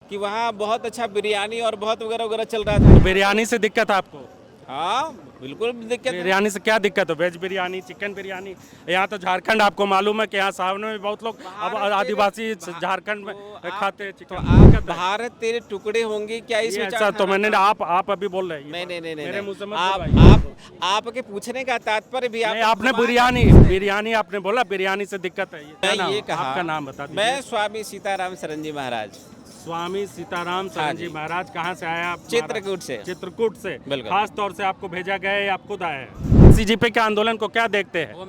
कि वहाँ बहुत अच्छा बिरयानी और बहुत वगैरह वगैरह चल रहा था। बिरयानी से दिक्कत है आपको? हाँ बिल्कुल दिक्कत है। बिरयानी से क्या दिक्कत है? Veg biryani, chicken biryani. यहाँ तो झारखंड आपको मालूम है कि यहाँ सावन में बहुत लोग अब आदिवासी झारखंड में खाते हैं तो चिकन। आप दिक्कत है। भारत तेरे टुकड़े होंगे क्या इस ये विचार ऐसा तो मैंने आप अभी बोल रहे हैं ये नहीं बात। नहीं नहीं नहीं मेरे नहीं। मुंह से मत आप बुलवाइए। आपके पूछने का तात्पर्य भी नहीं, आप आपने घुमा बिरयानी कर- बिरयानी आपने बोला बिरयानी से दिक्कत है। क्या मैं नाम ये कहा, आपका? नाम बता दीजिए। मैं स्वामी सीताराम शरण जी महाराज, स्वामी सीताराम हाँ शरण जी जी। महाराज। कहाँ से आए आप? चित्रकूट से। चित्रकूट से। बिल्कुल। खास तौर से आपको भेजा गया है या आप खुद आए हैं? सीजेपी के आंदोलन को क्या देखते हैं? वो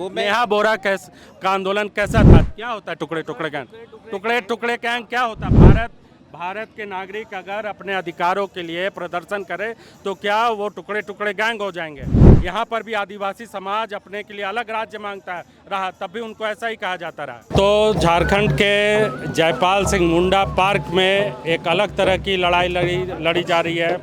मैं नेहा बोरा का आंदोलन कैसा था? क्या होता है टुकड़े टुकड़े गैंग? टुकड़े टुकड़े गैंग क्या होता है? भारत के नागरिक अगर अपने अधिकारों के लिए प्रदर्शन करे तो क्या वो टुकड़े टुकड़े गैंग हो जाएंगे? यहाँ पर भी आदिवासी समाज अपने के लिए अलग राज्य मांगता रहा, तब भी उनको ऐसा ही कहा जाता रहा। तो झारखंड के जयपाल सिंह मुंडा पार्क में एक अलग तरह की लड़ाई लड़ी जा रही है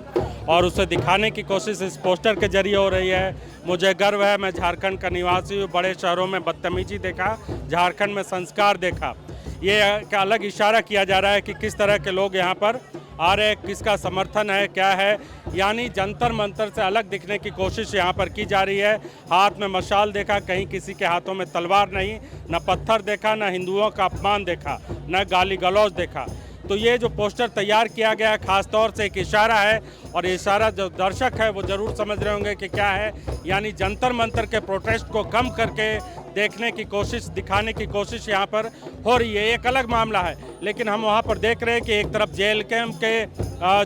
और उसे दिखाने की कोशिश इस पोस्टर के जरिए हो रही है। मुझे गर्व है, मैं झारखंड का निवासी हूँ। बड़े शहरों में बदतमीजी देखा, झारखंड में संस्कार देखा। ये का अलग इशारा किया जा रहा है कि किस तरह के लोग यहाँ पर आ रहे, किसका समर्थन है, क्या है। यानी जंतर मंतर से अलग दिखने की कोशिश यहाँ पर की जा रही है। हाथ में मशाल देखा, कहीं किसी के हाथों में तलवार नहीं, न पत्थर देखा, न हिंदुओं का अपमान देखा, न गाली गलौज देखा। तो ये जो पोस्टर तैयार किया गया है खास तौर से एक इशारा है, और ये इशारा जो दर्शक है वो ज़रूर समझ रहे होंगे कि क्या है। यानी जंतर मंतर के प्रोटेस्ट को कम करके देखने की कोशिश, दिखाने की कोशिश यहाँ पर हो रही है। एक अलग मामला है, लेकिन हम वहाँ पर देख रहे हैं कि एक तरफ जेल कैंप के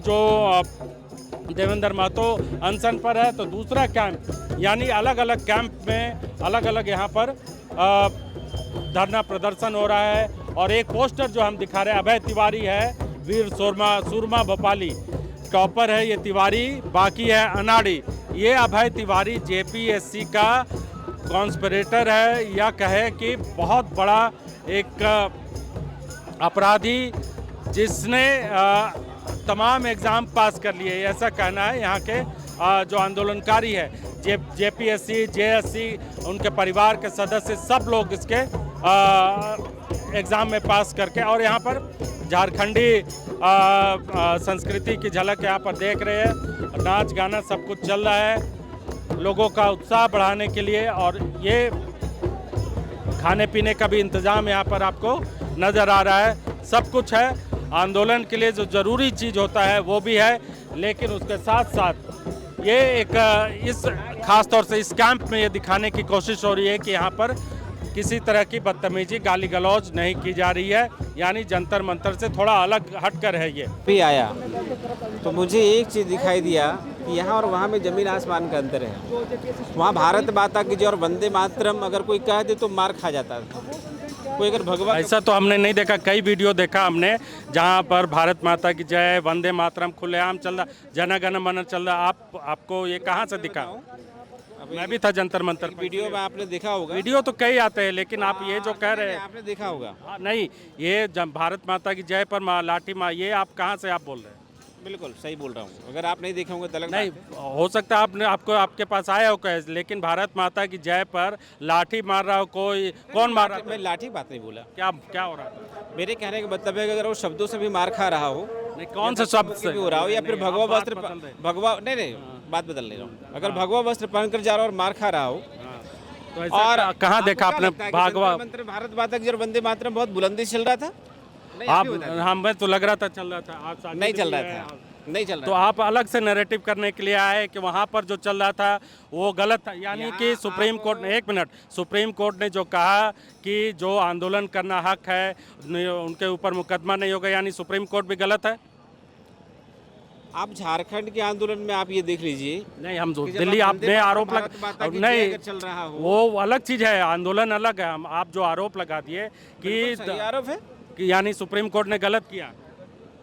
जो देवेंद्र महतो अनशन पर है, तो दूसरा कैंप यानी अलग अलग कैंप में अलग अलग यहाँ पर धरना प्रदर्शन हो रहा है। और एक पोस्टर जो हम दिखा रहे हैं, अभय तिवारी है, वीर सुरमा भोपाली, टॉपर है ये तिवारी, बाकी है अनाड़ी। ये अभय तिवारी जेपीएससी का कॉन्स्पिरेटर है, या कहे कि बहुत बड़ा एक अपराधी जिसने तमाम एग्ज़ाम पास कर लिए, ऐसा कहना है यहाँ के जो आंदोलनकारी है। जेपीएससी, जेएससी, उनके परिवार के सदस्य सब लोग इसके एग्ज़ाम में पास करके, और यहाँ पर झारखंडी संस्कृति की झलक यहाँ पर देख रहे हैं। नाच गाना सब कुछ चल रहा है लोगों का उत्साह बढ़ाने के लिए, और ये खाने पीने का भी इंतज़ाम यहाँ पर आपको नज़र आ रहा है। सब कुछ है, आंदोलन के लिए जो ज़रूरी चीज़ होता है वो भी है, लेकिन उसके साथ साथ ये एक इस खास तौर से इस कैंप में ये दिखाने की कोशिश हो रही है कि यहाँ पर किसी तरह की बदतमीजी, गाली गलौज नहीं की जा रही है। यानी जंतर मंतर से थोड़ा अलग हटकर है ये। भी आया तो मुझे एक चीज़ दिखाई दिया कि यहाँ और वहाँ में ज़मीन आसमान का अंतर है। वहाँ भारत माता की जय और वंदे मातरम अगर कोई कह दे तो मार खा जाता है। कोई अगर भगवान, ऐसा तो हमने नहीं देखा। कई वीडियो देखा हमने जहाँ पर भारत माता की जय, वंदे मातरम खुलेआम चल रहा, जन गण मन चल रहा। आपको ये कहाँ से दिखा? मैं भी था जंतर मंतर पर। वीडियो में आपने देखा होगा। वीडियो तो कई आते हैं, लेकिन आप ये जो कह रहे हैं आपने देखा होगा। नहीं, ये जब भारत माता की जय पर लाठी मार, ये आप कहाँ से आप बोल रहे हैं? बिल्कुल सही बोल रहा हूँ। अगर आप नहीं देखे होंगे तो अलग नहीं, बात है। हो सकता है आपके पास आया हो कहे, लेकिन भारत माता की जय पर लाठी मार रहा हो कोई, कौन मार रहा मैं लाठी बात नहीं बोला। क्या हो रहा था? मेरे कहने का मतलब है कि अगर वो शब्दों से भी मार खा रहा हो, नहीं, कौन से शब्द से भी हो रहा हो, या फिर नहीं, भगवा आप बात वस्त्र बदल रहे हैं। भगवा नहीं बात बदल ले रहा हूँ। अगर भगवा वस्त्र पहनकर जा रहा हो और मार खा रहा हो, तो ऐसा और कहाँ देखा आपको क्या आपने लगता है कि भगवा? जंतर मंतर भारत माता की जय और वंदे मातरम बहुत बुलंदी से चल रहा था? नहीं, आप भी बता दीजिए। हमें तो लग रहा था चल रहा था, आप नहीं चल रहा था, नहीं चल तो रहा आप अलग से नैरेटिव करने के लिए आए कि वहाँ पर जो चल रहा था वो गलत था। यानी कि सुप्रीम कोर्ट ने, एक मिनट, सुप्रीम कोर्ट ने जो कहा कि जो आंदोलन करना हक है उनके ऊपर मुकदमा नहीं होगा, यानी सुप्रीम कोर्ट भी गलत है। आप झारखंड के आंदोलन में आप ये देख लीजिए। नहीं, हम कि जब दिल्ली आप आपने वंदे आरोप भारत माता की जय नहीं, अगर चल रहा हो, वो अलग चीज़ है, आंदोलन अलग है। हम आप जो आरोप लगा दिए बिल्कुल सही आरोप है। कि यानी सुप्रीम कोर्ट ने गलत किया,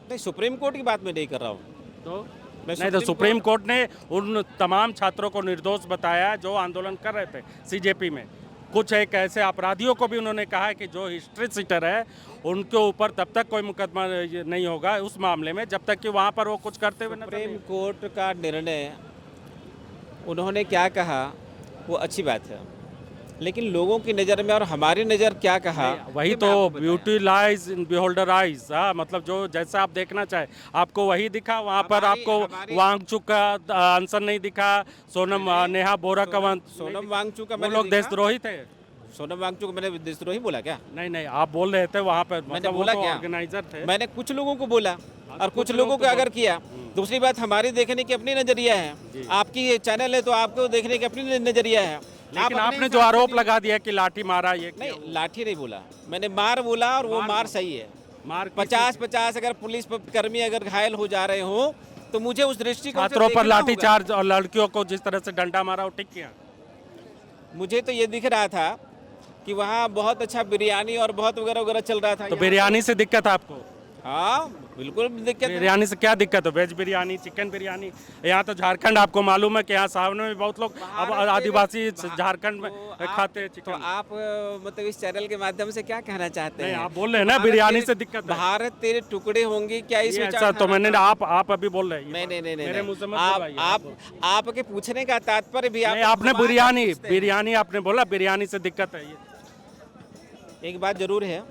नहीं, सुप्रीम कोर्ट की बात मैं नहीं कर रहा हूँ। तो मैं नहीं, तो सुप्रीम कोर्ट ने उन तमाम छात्रों को निर्दोष बताया जो आंदोलन कर रहे थे सीजेपी में। कुछ एक ऐसे अपराधियों को भी उन्होंने कहा कि जो हिस्ट्री सीटर है उनके ऊपर तब तक कोई मुकदमा नहीं होगा उस मामले में, जब तक कि वहाँ पर वो कुछ करते हुए सुप्रीम कोर्ट का निर्णय उन्होंने क्या कहा वो अच्छी बात है। लेकिन लोगों की नज़र में और हमारी नज़र क्या कहा, वही ये तो मैं आपको बताया। Beauty lies in beholder eyes. हाँ, मतलब जो जैसा आप देखना चाहे आपको वही दिखा, वहाँ पर आपको वांगचुक का आंसर नहीं दिखा, सोनम नेहा बोरा का आंसर नहीं सोनम दिखा। वांगचुक का वो मैंने लोग देखा। देशद्रोही थे। सोनम वांगचुक को मैंने देशद्रोही बोला क्या? नहीं नहीं, आप बोल रहे थे वहाँ पर, मैंने मतलब वो बोला तो क्या? ऑर्गेनाइजर थे। मैंने कुछ लोगों को बोला और कुछ कुछ लोगों लोग को तो अगर किया। दूसरी बात, हमारी देखने की अपनी नज़रिया है, आपकी ये चैनल है तो आपको देखने की अपनी नज़रिया है। लेकिन अपने आपने जो हिसाब से आरोप नहीं- लगा दिया कि लाठी मारा, ये किया, नहीं, लाठी नहीं बोला मैंने, मार बोला, और वो मार सही है। मार 50-50 अगर पुलिस कर्मी अगर घायल हो जा रहे हो तो मुझे उस दृष्टिकोण से छात्रों पर देखना लाठी होगा। चार्ज और लड़कियों को जिस तरह से डंडा मारा वो ठीक किया। मुझे तो ये दिख रहा था कि वहाँ बहुत अच्छा बिरयानी और बहुत वगैरह वगैरह चल रहा था। तो बिरयानी से दिक्कत है आपको? हाँ बिल्कुल दिक्कत है। बिरयानी से क्या दिक्कत है? Veg biryani, chicken biryani. यहाँ तो झारखंड आपको मालूम है कि यहाँ सावने में बहुत लोग अब आदिवासी झारखंड में खाते हैं तो चिकन। आप मतलब इस चैनल के माध्यम से क्या कहना चाहते नहीं, हैं? आप बोल रहे हैं ना भारत बिरयानी तेरे- से दिक्कत है। भारत तेरे टुकड़े होंगे क्या, इस ये विचार ऐसा तो मैंने आप अभी बोल रहे हैं ये नहीं नहीं नहीं मेरे मुंह से मत आप बुलवाइए, आपके पूछने का तात्पर्य भी आप नहीं, आपने बिरयानी आपने बोला बिरयानी से दिक्कत है ये। एक बात जरूर है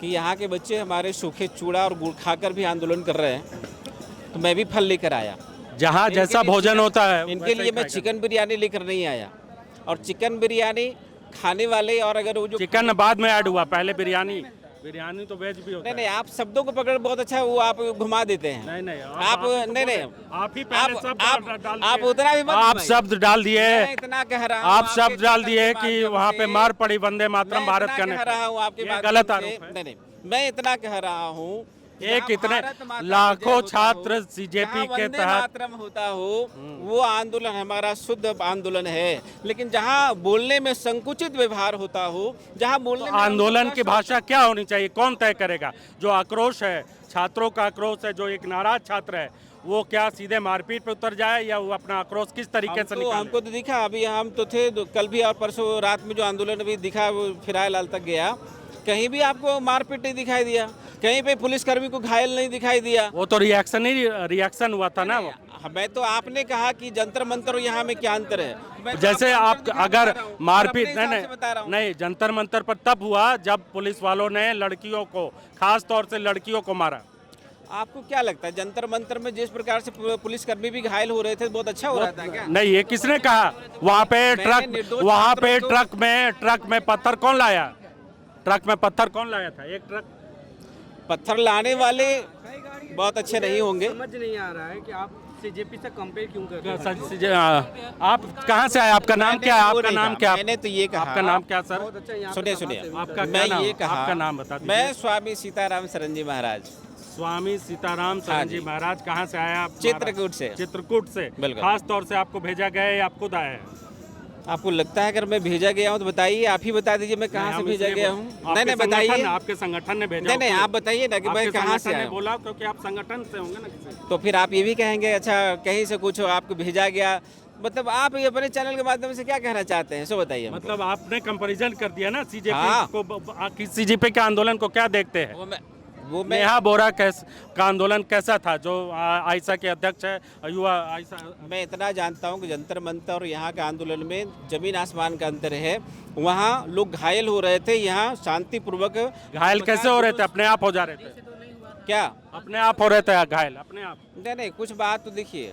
कि यहाँ के बच्चे हमारे सूखे चूड़ा और गुड़ खाकर भी आंदोलन कर रहे हैं, तो मैं भी फल लेकर आया। जहाँ इनके जैसा लिए भोजन चिकन- होता है इनके वैसा ही लिए मैं खाएगा। चिकन बिरयानी लेकर नहीं आया, और चिकन बिरयानी खाने वाले और अगर वो जो चिकन बाद में ऐड हुआ, पहले बिरयानी तो वेज भी होता नहीं है। नहीं, आप शब्दों को पकड़ बहुत अच्छा वो आप घुमा देते हैं। नहीं नहीं, आप तो नहीं नहीं, आप ही पहले शब्द डाल दिए। आप उतना भी मत आप घुमाइए। शब्द डाल दिए, मैं इतना कह रहा हूँ आप आपके शब्द डाल चैनल दिए के कि माध्यम वहाँ पे से, मार पड़ी वंदे मातरम मैं भारत इतना कहने कह पे। रहा हूँ आपके ये माध्यम गलत से- आरोप है। नहीं नहीं, मैं इतना कह रहा हूँ एक जहाँ इतने भारत माता लाखों विजय होता छात्र हो, CJP जहाँ के वंदे तहत- मातरम होता हो, वो आंदोलन हमारा शुद्ध आंदोलन है। लेकिन जहाँ बोलने में संकुचित व्यवहार होता हो, जहाँ बोलने में आंदोलन हमको की कष्ट भाषा क्या होनी चाहिए, कौन तय करेगा? जो आक्रोश है, छात्रों का आक्रोश है, जो एक नाराज छात्र है, वो क्या सीधे मारपीट पे उतर जाए या वो अपना आक्रोश किस तरीके से निकाले? हमको तो दिखा, अभी हम तो थे कल भी और परसों रात में जो आंदोलन अभी दिखा वो फिरायलाल तक गया, कहीं भी आपको मारपीट नहीं दिखाई दिया, कहीं पे पुलिसकर्मी को घायल नहीं दिखाई दिया। वो तो रिएक्शन हुआ था ना वो। मैं तो आपने कहा कि जंतर मंतर और यहाँ में क्या अंतर है? मैं तो जैसे आपको आप अंतर दिखा अगर बता रहा हूँ, मारपीट अपने नहीं हिसाब से बता रहा हूँ। नहीं, जंतर मंतर पर तब हुआ जब पुलिस वालों ने लड़कियों को, खास तौर से लड़कियों को मारा। आपको क्या लगता है जंतर मंतर में जिस प्रकार से पुलिसकर्मी भी घायल हो रहे थे, बहुत अच्छा हो रहा था क्या? नहीं, ये किसने कहा? वहाँ पे निर्दोष ट्रक में पत्थर कौन लाया? ट्रक में पत्थर कौन लाया था? एक ट्रक पत्थर लाने वाले बहुत अच्छे नहीं होंगे। समझ नहीं आ रहा है कि आप CJP से कंपेयर क्यों कर रहे हैं? आप कहाँ से आए? आपका नाम क्या है? वो आपका नहीं नाम कहा। क्या? मैंने तो ये कहा। आपका नाम क्या सर? बहुत अच्छा, यहाँ पे सुनिए समाज सुनिए, सेवी आपका मैं क्या नाम? ये कहा, आपका नाम बता दीजिए। मैं स्वामी सीताराम शरणजी महाराज, स्वामी सीताराम हाँ शरण जी जी। महाराज। कहाँ से आए आप? चित्रकूट से। चित्रकूट से। बिल्कुल। खास तौर से आपको भेजा गया है या आप खुद आए हैं? आपको लगता है अगर मैं भेजा गया हूँ तो बताइए, आप ही बता दीजिए मैं कहाँ नहीं, से हम भेजा इसलिए गया बोल- हूँ। आपके नहीं नहीं संगठन- बताइए, आपके संगठन ने भेजा। नहीं नहीं आप बताइए ना कि मैं आपके कहाँ से संगठन आया ने हूँ। बोला क्योंकि आप संगठन से होंगे ना किसी। तो फिर आप ये भी कहेंगे अच्छा कहीं से कुछ आपको भेजा गया, मतलब आप ये अपने चैनल के माध्यम से क्या कहना चाहते हैं, सो बताइए हमको। मतलब आपने कंपैरिजन कर दिया ना CJP हाँ। को। CJP के आंदोलन को क्या देखते हैं? वो मैं नेहा बोरा का आंदोलन कैसा था, जो आयशा के अध्यक्ष है, युवा आयशा? मैं इतना जानता हूँ कि जंतर मंतर और यहाँ के आंदोलन में जमीन आसमान का अंतर है। वहाँ लोग घायल हो रहे थे, यहाँ शांतिपूर्वक। घायल कैसे हो रहे थे? अपने आप हो जा रहे थे? क्या? अपने आप हो रहे थे घायल? अपने आप? नहीं नहीं, कुछ बात तो देखिए,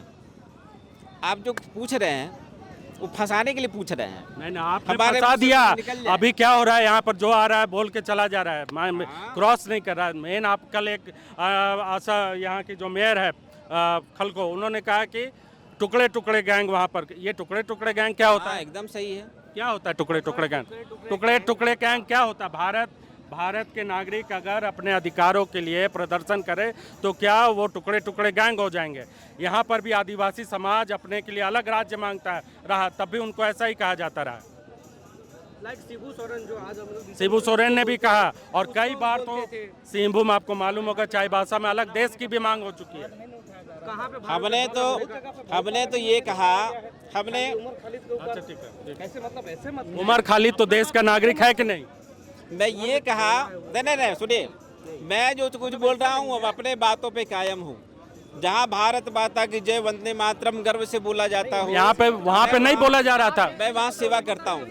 आप जो पूछ रहे हैं वो फंसाने के लिए पूछ रहे हैं। नहीं ना, आपने हमारे फंसा मुंह से दिया। निकल जाए। अभी क्या हो रहा है यहाँ पर? जो आ रहा है बोल के चला जा रहा है, क्रॉस नहीं कर रहा है। मेन आप कल एक आशा यहाँ की जो मेयर है खलको, उन्होंने कहा कि टुकड़े टुकड़े गैंग वहाँ पर। ये टुकड़े टुकड़े गैंग क्या होता हाँ, है? एकदम सही है। क्या होता है टुकड़े टुकड़े गैंग? टुकड़े टुकड़े गैंग क्या होता है? भारत के नागरिक अगर अपने अधिकारों के लिए प्रदर्शन करे तो क्या वो टुकड़े टुकड़े गैंग हो जाएंगे? यहाँ पर भी आदिवासी समाज अपने के लिए अलग राज्य मांगता रहा, तब भी उनको ऐसा ही कहा जाता रहा। लाइक शिबू सोरेन जो आज हम लोग शिबू सोरेन ने भी कहा, और कई बार तो सिंहभूम आपको मालूम होगा चाईबासा में अलग देश की भी मांग हो चुकी है। कहाँ पे हमने तो ये कहा, हमने उमर खालिद के अच्छा ऊपर ठीक है। कैसे, मतलब ऐसे मत उमर खालिद तो देश का नागरिक है कि नहीं? मैं ये कहा, नहीं नहीं नहीं सुनिए, मैं जो कुछ बोल रहा हूँ अब अपने बातों पे कायम हूँ। जहाँ भारत माता की जय वंदे मातरम गर्व से बोला जाता हो, यहाँ पे वहाँ पे नहीं बोला जा रहा था। मैं वहाँ सेवा करता हूँ।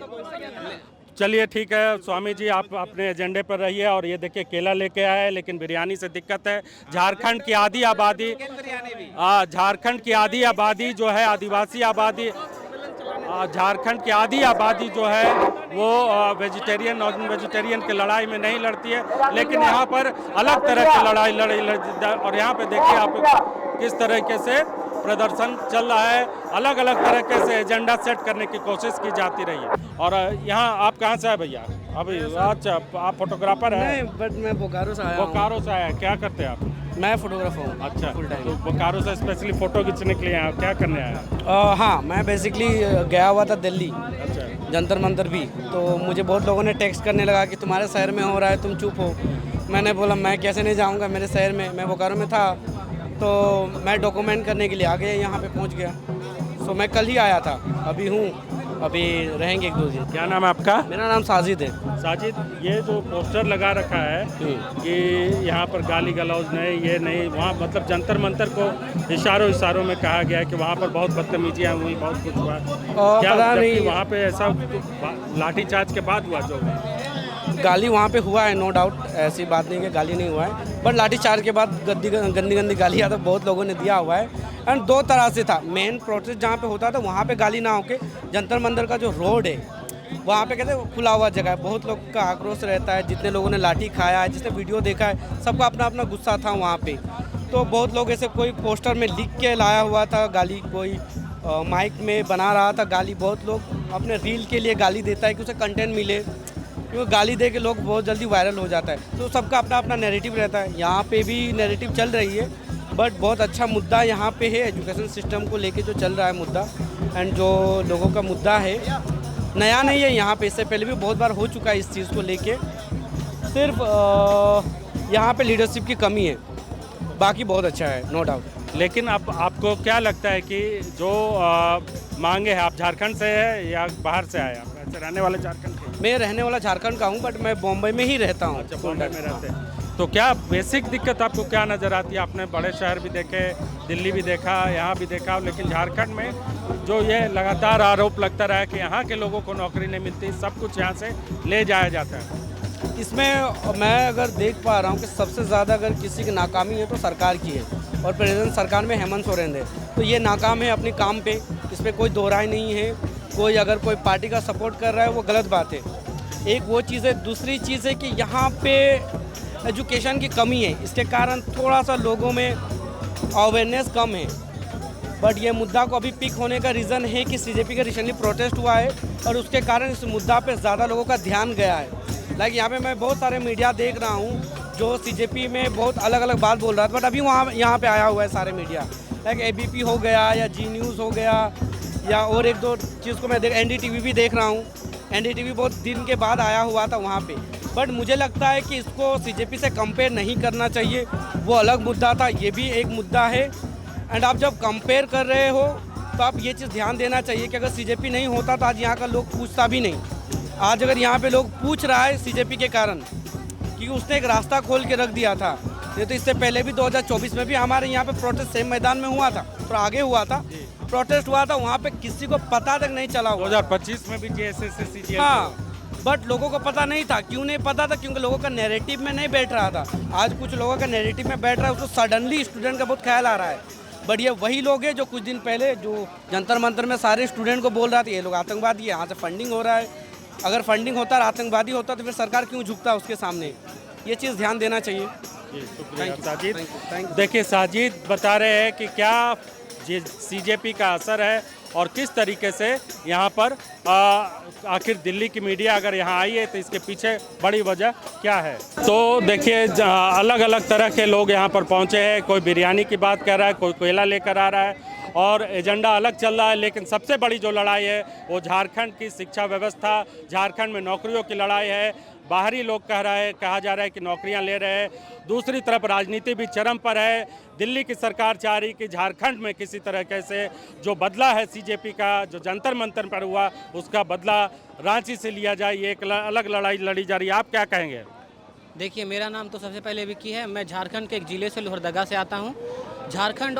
चलिए ठीक है स्वामी जी, आप अपने एजेंडे पर रहिए। और ये देखिए केला लेके आए, लेकिन बिरयानी से दिक्कत है। झारखंड की आधी आबादी, झारखंड की आधी आबादी जो है आदिवासी आबादी, झारखंड की आधी आबादी जो है वो वेजिटेरियन नॉन वेजिटेरियन की लड़ाई में नहीं लड़ती है, लेकिन यहाँ पर अलग तरह की लड़ाई लड़ी। और यहाँ पे देखिए आप किस तरीके से प्रदर्शन चल रहा है, अलग अलग तरीके से एजेंडा सेट करने की कोशिश की जाती रही है। और यहाँ आप कहाँ से आए भैया? अभी अच्छा, आप फोटोग्राफर हैं? नहीं, बट मैं बोकारो से आया हूँ। बोकारो से आए, क्या करते हैं आप? मैं फोटोग्राफर हूँ। अच्छा, फुल टाइम। तो बोकारो से स्पेशली फोटो खींचने के लिए आए, क्या करने आए? हाँ, मैं बेसिकली गया हुआ था दिल्ली, अच्छा, जंतर मंतर भी। तो मुझे बहुत लोगों ने टेक्स्ट करने लगा कि तुम्हारे शहर में हो रहा है, तुम चुप हो। मैंने बोला मैं कैसे नहीं जाऊँगा मेरे शहर में, मैं बोकारो में था। तो मैं डॉक्यूमेंट करने के लिए आ गया, यहाँ पे पहुँच गया। सो मैं कल ही आया था, अभी हूँ, अभी रहेंगे 1-2 दिन। क्या नाम है आपका? मेरा नाम साजिद है। साजिद, ये जो पोस्टर लगा रखा है कि यहाँ पर गाली गलौज नहीं, ये नहीं, वहाँ मतलब जंतर मंतर को इशारों में कहा गया कि वहाँ पर बहुत बदतमीजियाँ हुई, बहुत कुछ हुआ। क्या पता जबकि नहीं, वहाँ पे ऐसा लाठीचार्ज के बाद हुआ जो गाली वहाँ पे हुआ है, नो डाउट, ऐसी बात नहीं कि गाली नहीं हुआ है। बट लाठीचार्ज के बाद गंदी गालियाँ तो बहुत लोगों ने दिया हुआ है। एंड 2 तरह से था, मेन प्रोटेस्ट जहाँ पे होता था वहाँ पे गाली ना होके जंतर मंतर का जो रोड है वहाँ पे कहते हैं खुला हुआ जगह है, बहुत लोग का आक्रोश रहता है। जितने लोगों ने लाठी खाया है, जिसने वीडियो देखा है, सबका अपना अपना गुस्सा था वहाँ पे। तो बहुत लोग ऐसे कोई पोस्टर में लिख के लाया हुआ था गाली, कोई माइक में बना रहा था गाली। बहुत लोग अपने रील के लिए गाली देता है कि उसे कंटेंट मिले, क्योंकि गाली दे के लोग बहुत जल्दी वायरल हो जाता है। तो सबका अपना अपना नैरेटिव रहता है। यहाँ पे भी नैरेटिव चल रही है, बट बहुत अच्छा मुद्दा यहाँ पे है, एजुकेशन सिस्टम को लेके जो चल रहा है मुद्दा। एंड जो लोगों का मुद्दा है नया नहीं है यहाँ पे, इससे पहले भी बहुत बार हो चुका है इस चीज़ को लेके। सिर्फ यहाँ पे लीडरशिप की कमी है, बाकी बहुत अच्छा है, नो डाउट। लेकिन अब आपको क्या लगता है कि जो मांगे हैं, आप झारखंड से है या बाहर से आए? आप ऐसे रहने वाले झारखंड के? मैं रहने वाला झारखंड का हूँ, बट मैं बॉम्बे में ही रहता हूँ। अच्छा, बॉम्बे में रहते हैं। तो क्या बेसिक दिक्कत आपको क्या नज़र आती है? आपने बड़े शहर भी देखे, दिल्ली भी देखा, यहाँ भी देखा, लेकिन झारखंड में जो ये लगातार आरोप लगता रहा है कि यहाँ के लोगों को नौकरी नहीं मिलती, सब कुछ यहाँ से ले जाया जाता है। इसमें मैं अगर देख पा रहा हूँ कि सबसे ज़्यादा अगर किसी की नाकामी है तो सरकार की है, और प्रेजेंट सरकार में हेमंत सोरेन है। तो ये नाकाम है अपने काम पे, इसमें कोई दो राय नहीं है। कोई अगर कोई पार्टी का सपोर्ट कर रहा है वो गलत बात है, एक वो चीज़ है। दूसरी चीज़ है कि यहाँ पे एजुकेशन की कमी है, इसके कारण थोड़ा सा लोगों में अवेयरनेस कम है। बट ये मुद्दा को अभी पिक होने का रीज़न है कि सीजेपी का रिसेंटली प्रोटेस्ट हुआ है, और उसके कारण इस मुद्दा पे ज़्यादा लोगों का ध्यान गया है। लाइक यहाँ पे मैं बहुत सारे मीडिया देख रहा हूँ जो सीजेपी में बहुत अलग अलग बात बोल रहा था, बट अभी वहाँ यहाँ पे आया हुआ है सारे मीडिया, लाइक एबीपी हो गया या जी न्यूज़ हो गया, या और 1-2 चीज़ को मैं एनडीटीवी भी देख रहा हूँ। एनडीटीवी बहुत दिन के बाद आया हुआ था वहाँ पे। बट मुझे लगता है कि इसको सीजेपी से कंपेयर नहीं करना चाहिए, वो अलग मुद्दा था, ये भी एक मुद्दा है। एंड आप जब कंपेयर कर रहे हो तो आप ये चीज़ ध्यान देना चाहिए कि अगर सीजेपी नहीं होता तो आज यहाँ का लोग पूछता भी नहीं। आज अगर यहाँ पे लोग पूछ रहा है सीजेपी के कारण, क्योंकि उसने एक रास्ता खोल के रख दिया था। ये तो इससे पहले भी 2024 में भी हमारे यहाँ पे प्रोटेस्ट सेम मैदान में हुआ था, तो आगे हुआ था, प्रोटेस्ट हुआ था, वहाँ पे किसी को पता तक नहीं चला। 2025 में भी जेएसएस, हाँ, बट लोगों को पता नहीं था। क्यों नहीं पता था? क्योंकि लोगों का नैरेटिव में नहीं बैठ रहा था। आज कुछ लोगों का नैरेटिव में बैठ रहा है, उसको सडनली स्टूडेंट का बहुत ख्याल आ रहा है। बट ये वही लोग हैं जो कुछ दिन पहले जो जंतर मंतर में सारे स्टूडेंट को बोल रहा था ये लोग आतंकवादी है, यहाँ से फंडिंग हो रहा है। अगर फंडिंग होता है, आतंकवादी होता तो फिर सरकार क्यों झुकता उसके सामने? ये चीज़ ध्यान देना चाहिए। शुक्रिया साजिद। देखिए साजिद बता रहे हैं कि क्या सीजेपी का असर है और किस तरीके से यहाँ पर आखिर दिल्ली की मीडिया अगर यहाँ आई है तो इसके पीछे बड़ी वजह क्या है। तो देखिए अलग अलग तरह के लोग यहाँ पर पहुँचे हैं, कोई बिरयानी की बात कर रहा है, कोई कोयला लेकर आ रहा है, और एजेंडा अलग चल रहा है। लेकिन सबसे बड़ी जो लड़ाई है वो झारखंड की शिक्षा व्यवस्था, झारखंड में नौकरियों की लड़ाई है। बाहरी लोग कहा जा रहा है कि नौकरियां ले रहे हैं। दूसरी तरफ राजनीति भी चरम पर है। दिल्ली की सरकार चाह रही कि झारखंड में किसी तरीके से जो बदला है सीजेपी का, जो जंतर मंतर पर हुआ, उसका बदला रांची से लिया जाए। ये एक अलग लड़ाई लड़ी जा रही है। आप क्या कहेंगे? देखिए, मेरा नाम तो सबसे पहले विक्की है। मैं झारखंड के एक ज़िले से लोहरदगा से आता हूँ। झारखंड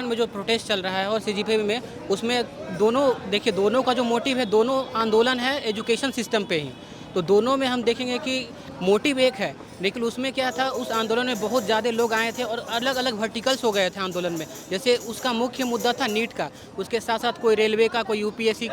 में जो प्रोटेस्ट चल रहा है और सीजीपी में, उसमें दोनों का जो मोटिव है, दोनों आंदोलन है एजुकेशन सिस्टम पे ही। तो दोनों में हम देखेंगे कि मोटिव एक है, लेकिन उसमें क्या था, उस आंदोलन में बहुत ज़्यादा लोग आए थे और अलग अलग वर्टिकल्स हो गए थे आंदोलन में। जैसे उसका मुख्य मुद्दा था नीट का, उसके साथ साथ कोई रेलवे का, कोई यूपीपीएससी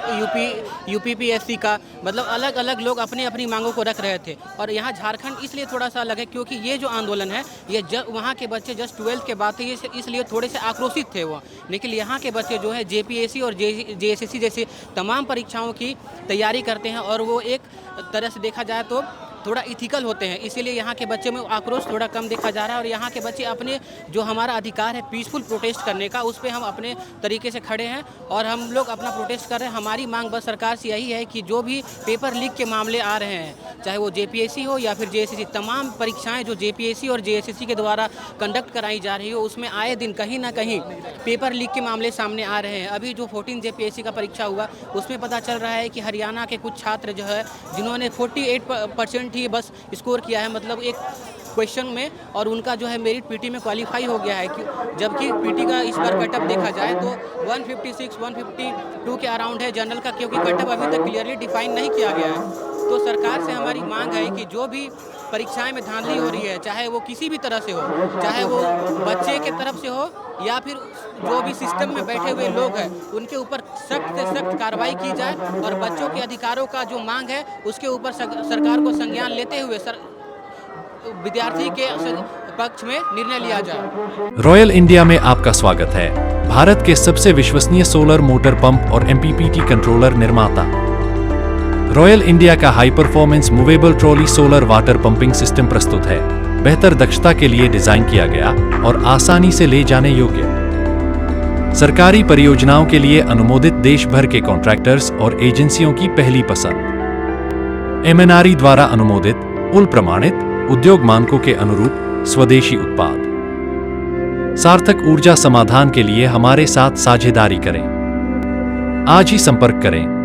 का, मतलब अलग अलग लोग अपनी अपनी मांगों को रख रहे थे। और यहाँ झारखंड इसलिए थोड़ा सा अलग है क्योंकि ये जो आंदोलन है, ये वहाँ के बच्चे जस्ट 12th के बाद थे, इसलिए थोड़े से आक्रोशित थे वो। लेकिन यहाँ के बच्चे जो है जेपीएससी और जेएसएससी जैसी तमाम परीक्षाओं की तैयारी करते हैं और वो एक तरह से देखा जाए तो थोड़ा इथिकल होते हैं, इसीलिए यहाँ के बच्चे में आक्रोश थोड़ा कम देखा जा रहा है। और यहाँ के बच्चे अपने जो हमारा अधिकार है पीसफुल प्रोटेस्ट करने का, उस पर हम अपने तरीके से खड़े हैं और हम लोग अपना प्रोटेस्ट कर रहे हैं। हमारी मांग बस सरकार से यही है कि जो भी पेपर लीक के मामले आ रहे हैं, चाहे वो जेपीएससी हो या फिर जेएसएससी, तमाम परीक्षाएँ जो जेपीएससी और जेएसएससी के द्वारा कंडक्ट कराई जा रही हो, उसमें आए दिन कहीं ना कहीं पेपर लीक के मामले सामने आ रहे हैं। अभी जो 14 जेपीएससी का परीक्षा हुआ, उसमें पता चल रहा है कि हरियाणा के कुछ छात्र जो है, जिन्होंने 48% ही बस स्कोर किया है, मतलब एक क्वेश्चन में, और उनका जो है मेरिट पीटी में क्वालिफाई हो गया है, जबकि पीटी का इस बार कटअप देखा जाए तो 156 152 के अराउंड है जनरल का, क्योंकि कटअप अभी तक क्लियरली डिफाइन नहीं किया गया है। तो सरकार से हमारी मांग है कि जो भी परीक्षाएं में धांधली हो रही है, चाहे वो किसी भी तरह से हो, चाहे वो बच्चे के तरफ से हो या फिर जो भी सिस्टम में बैठे हुए लोग हैं, उनके ऊपर सख्त से सख्त कार्रवाई की जाए और बच्चों के अधिकारों का जो मांग है उसके ऊपर सरकार को संज्ञान लेते हुए विद्यार्थी के पक्ष में निर्णय लिया जाए। रॉयल इंडिया में आपका स्वागत है। भारत के सबसे विश्वसनीय सोलर मोटर पंप और एमपीपीटी कंट्रोलर निर्माता रॉयल इंडिया का high performance movable trolley solar water pumping system प्रस्तुत है। बेहतर दक्षता के लिए डिजाइन किया गया और आसानी से ले जाने योग्य। सरकारी परियोजनाओं के लिए अनुमोदित देश भर के कॉन्ट्रैक्टर्स और एजेंसियों की पहली पसंद। एमएनआरई द्वारा अनुमोदित, उल प्रमाणित, उद्योग मानकों के अनुरूप स्वदेशी उत्पाद। सार्थक ऊर्जा समाधान के लिए हमारे साथ साझेदारी करें। आज ही संपर्क करें।